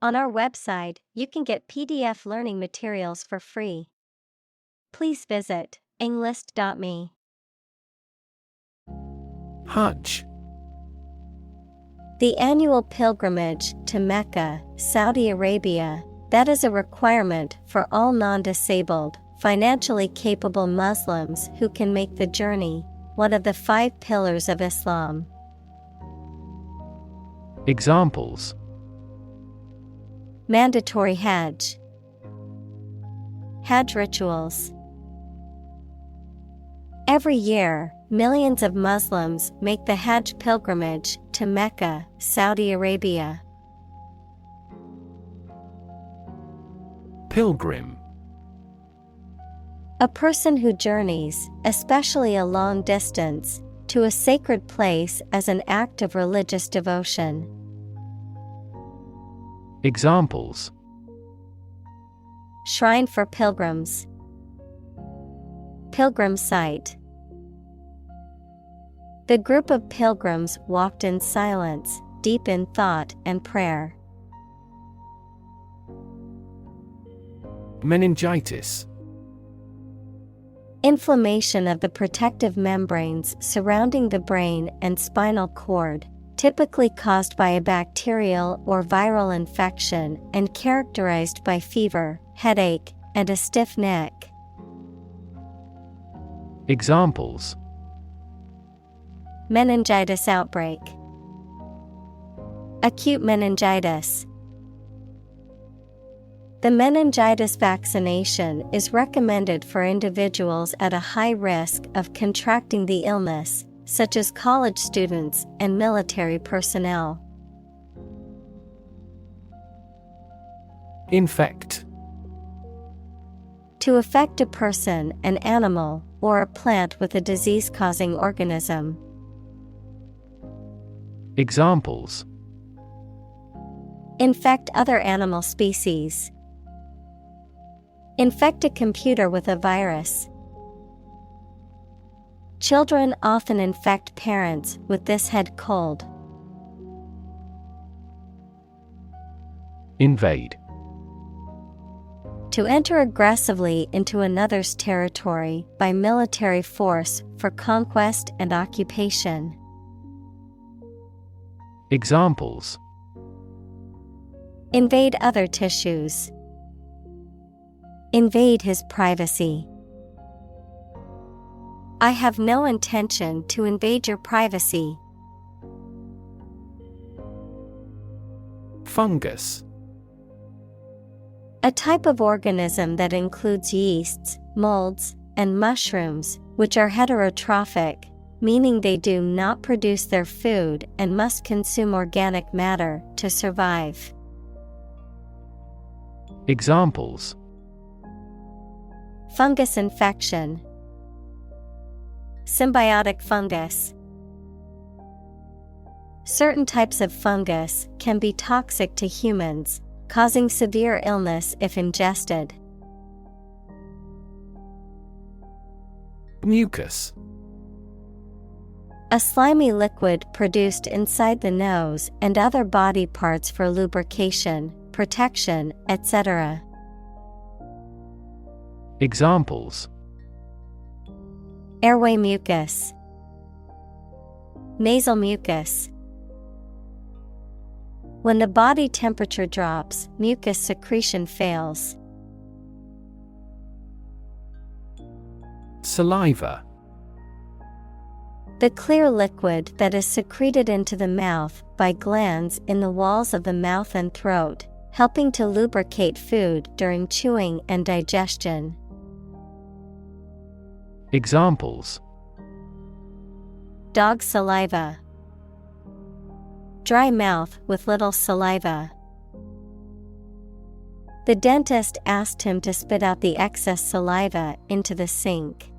On our website, you can get PDF learning materials for free. Please visit englist.me. Hajj. The annual pilgrimage to Mecca, Saudi Arabia, that is a requirement for all non-disabled, financially capable Muslims who can make the journey, one of the 5 pillars of Islam. Examples: Mandatory Hajj. Hajj rituals. Every year, millions of Muslims make the Hajj pilgrimage to Mecca, Saudi Arabia. Pilgrim. A person who journeys, especially a long distance, to a sacred place as an act of religious devotion. Examples: Shrine for pilgrims. Pilgrim site. The group of pilgrims walked in silence, deep in thought and prayer. Meningitis. Inflammation of the protective membranes surrounding the brain and spinal cord, typically caused by a bacterial or viral infection and characterized by fever, headache, and a stiff neck. Examples: Meningitis outbreak. Acute meningitis. The meningitis vaccination is recommended for individuals at a high risk of contracting the illness, such as college students and military personnel. Infect. To affect a person, an animal, or a plant with a disease-causing organism. Examples: Infect other animal species. Infect a computer with a virus. Children often infect parents with this head cold. Invade. To enter aggressively into another's territory by military force for conquest and occupation. Examples: Invade other tissues. Invade his privacy. I have no intention to invade your privacy. Fungus. A type of organism that includes yeasts, molds, and mushrooms, which are heterotrophic, meaning they do not produce their food and must consume organic matter to survive. Examples: Fungus infection. Symbiotic fungus. Certain types of fungus can be toxic to humans, causing severe illness if ingested. Mucus. A slimy liquid produced inside the nose and other body parts for lubrication, protection, etc. Examples: Airway mucus. Nasal mucus. When the body temperature drops, mucus secretion fails. Saliva. The clear liquid that is secreted into the mouth by glands in the walls of the mouth and throat, helping to lubricate food during chewing and digestion. Examples: Dog saliva. Dry mouth with little saliva. The dentist asked him to spit out the excess saliva into the sink.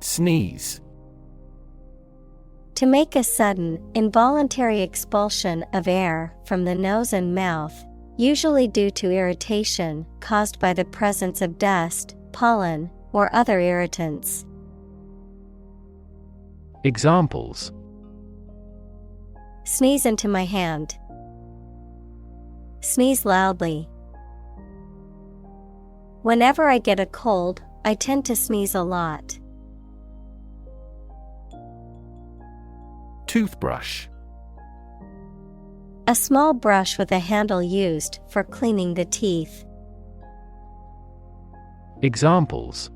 Sneeze. To make a sudden, involuntary expulsion of air from the nose and mouth, usually due to irritation caused by the presence of dust, pollen, or other irritants. Examples: Sneeze into my hand. Sneeze loudly. Whenever I get a cold, I tend to sneeze a lot. Toothbrush. A small brush with a handle used for cleaning the teeth. Examples: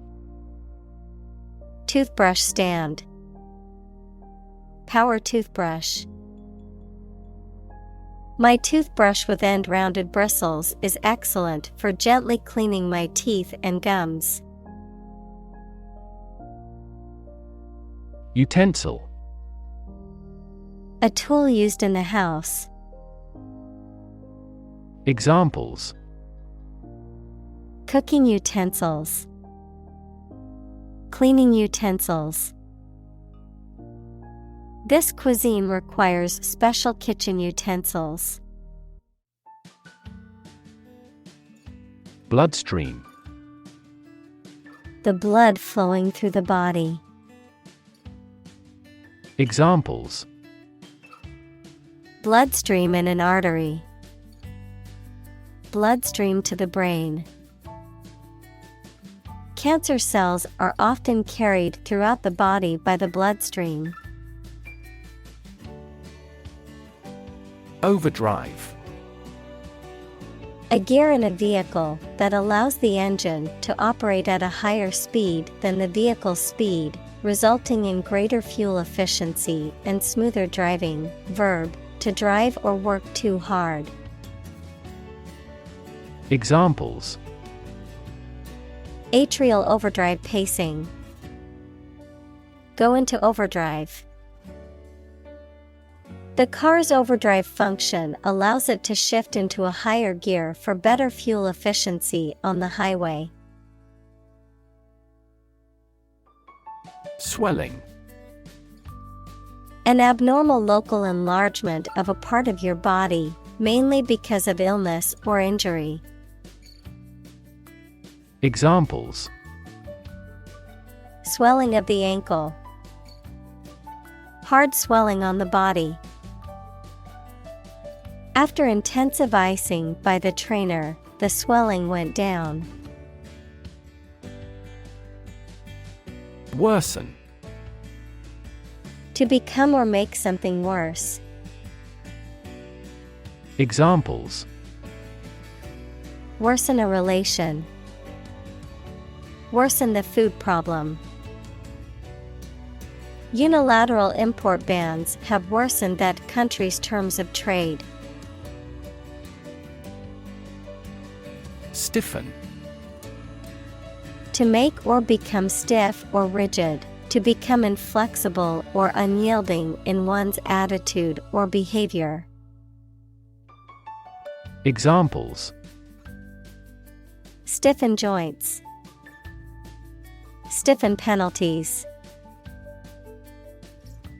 Toothbrush stand. Power toothbrush. My toothbrush with end-rounded bristles is excellent for gently cleaning my teeth and gums. Utensil. A tool used in the house. Examples: Cooking utensils. Cleaning utensils. This cuisine requires special kitchen utensils. Bloodstream. The blood flowing through the body. Examples: Bloodstream in an artery. Bloodstream to the brain. Cancer cells are often carried throughout the body by the bloodstream. Overdrive. A gear in a vehicle that allows the engine to operate at a higher speed than the vehicle's speed, resulting in greater fuel efficiency and smoother driving. Verb, to drive or work too hard. Examples: Atrial overdrive pacing. Go into overdrive. The car's overdrive function allows it to shift into a higher gear for better fuel efficiency on the highway. Swelling. An abnormal local enlargement of a part of your body, mainly because of illness or injury. Examples: Swelling of the ankle. Hard swelling on the body. After intensive icing by the trainer, the swelling went down. Worsen. To become or make something worse. Examples: Worsen a relation. Worsen the food problem. Unilateral import bans have worsened that country's terms of trade. Stiffen. To make or become stiff or rigid, to become inflexible or unyielding in one's attitude or behavior. Examples: Stiffen joints. Stiffen penalties.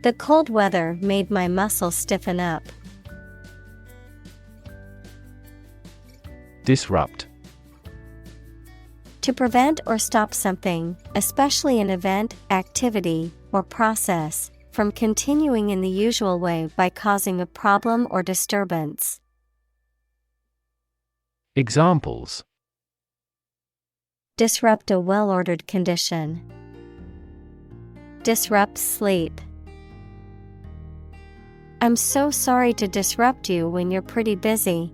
The cold weather made my muscles stiffen up. Disrupt. To prevent or stop something, especially an event, activity, or process, from continuing in the usual way by causing a problem or disturbance. Examples: Disrupt a well-ordered condition. Disrupt sleep. I'm so sorry to disrupt you when you're pretty busy.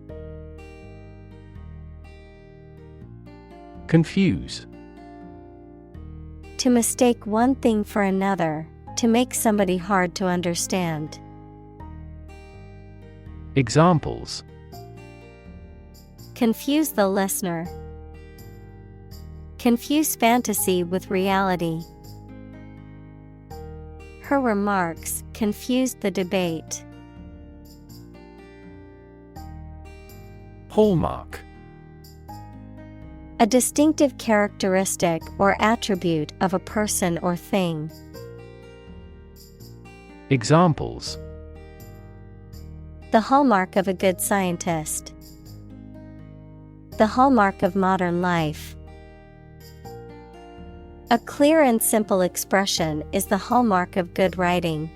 Confuse. To mistake one thing for another, to make somebody hard to understand. Examples: Confuse the listener. Confuse fantasy with reality. Her remarks confused the debate. Hallmark. A distinctive characteristic or attribute of a person or thing. Examples: The hallmark of a good scientist. The hallmark of modern life. A clear and simple expression is the hallmark of good writing.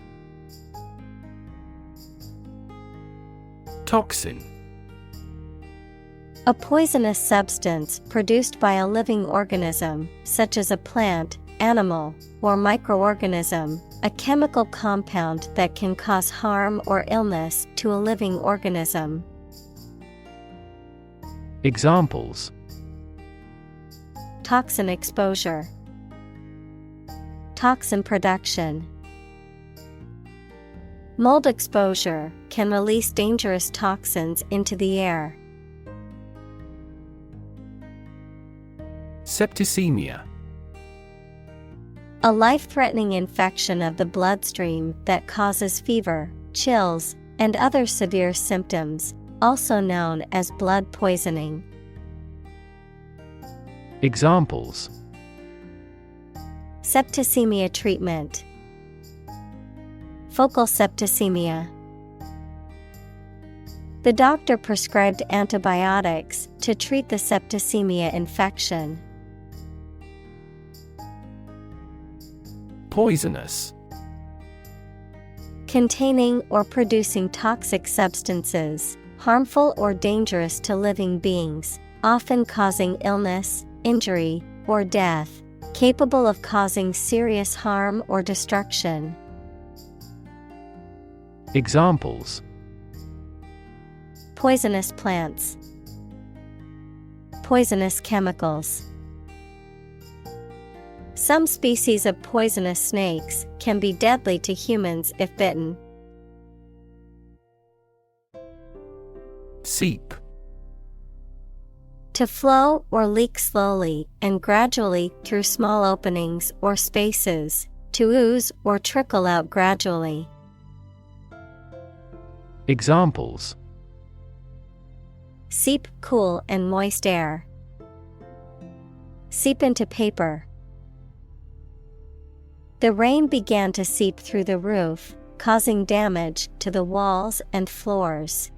Toxin. A poisonous substance produced by a living organism, such as a plant, animal, or microorganism, a chemical compound that can cause harm or illness to a living organism. Examples: Toxin exposure, toxin production. Mold exposure can release dangerous toxins into the air. Septicemia. A life-threatening infection of the bloodstream that causes fever, chills, and other severe symptoms, also known as blood poisoning. Examples: Septicemia treatment, focal septicemia. The doctor prescribed antibiotics to treat the septicemia infection. Poisonous. Containing or producing toxic substances, harmful or dangerous to living beings, often causing illness, injury, or death, capable of causing serious harm or destruction. Examples: Poisonous plants, poisonous chemicals. Some species of poisonous snakes can be deadly to humans if bitten. Seep. To flow or leak slowly and gradually through small openings or spaces, to ooze or trickle out gradually. Examples: Seep cool and moist air. Seep into paper. The rain began to seep through the roof, causing damage to the walls and floors.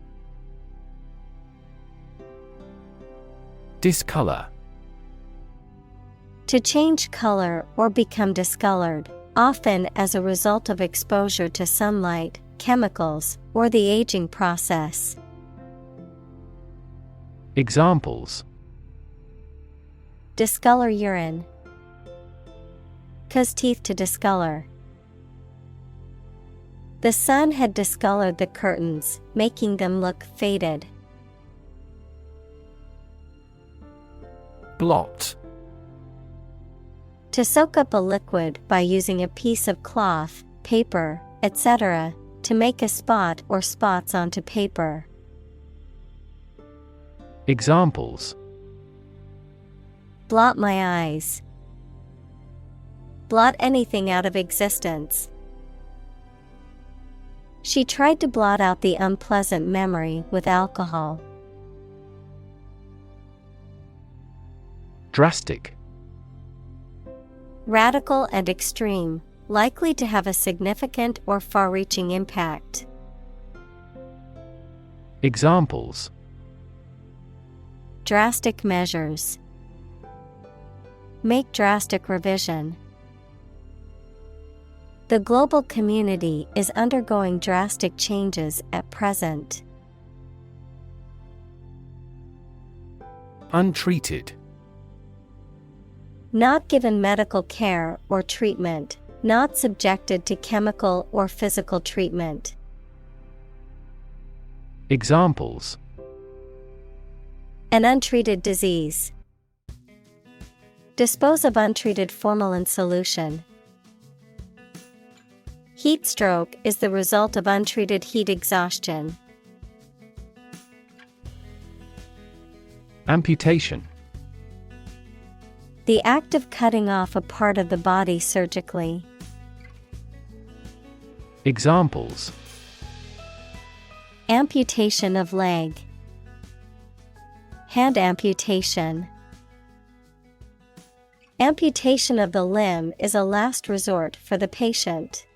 Discolor. To change color or become discolored, often as a result of exposure to sunlight, chemicals, or the aging process. Examples: Discolor urine. Cause teeth to discolor. The sun had discolored the curtains, making them look faded. Blot. To soak up a liquid by using a piece of cloth, paper, etc., to make a spot or spots onto paper. Examples: Blot my eyes. Blot anything out of existence. She tried to blot out the unpleasant memory with alcohol. Drastic. Radical and extreme, likely to have a significant or far-reaching impact. Examples: Drastic measures. Make drastic revision. The global community is undergoing drastic changes at present. Untreated. Not given medical care or treatment, not subjected to chemical or physical treatment. Examples: An untreated disease. Dispose of untreated formalin solution. Heat stroke is the result of untreated heat exhaustion. Amputation. The act of cutting off a part of the body surgically. Examples: Amputation of leg. Hand amputation. Amputation of the limb is a last resort for the patient.